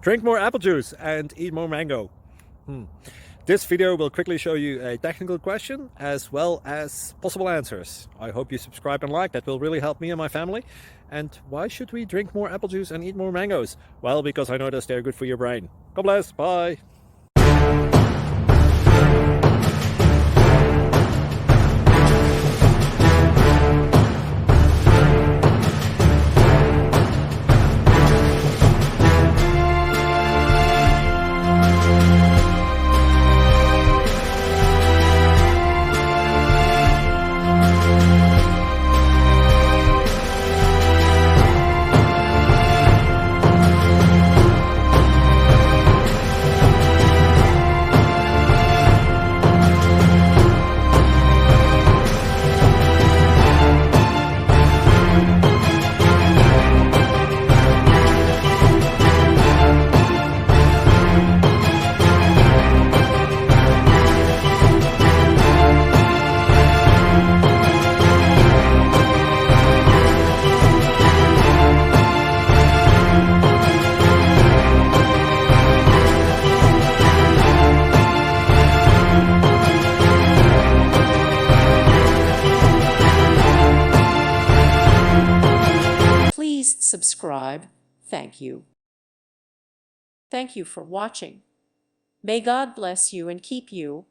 Drink more apple juice and eat more mango. This video will quickly show you a technical question as well as possible answers. I hope you subscribe and like, that will really help me and my family. And why should we drink more apple juice and eat more mangoes? Well, because I noticed they're good for your brain. God bless, bye. Please subscribe. Thank you. Thank you for watching. May God bless you and keep you.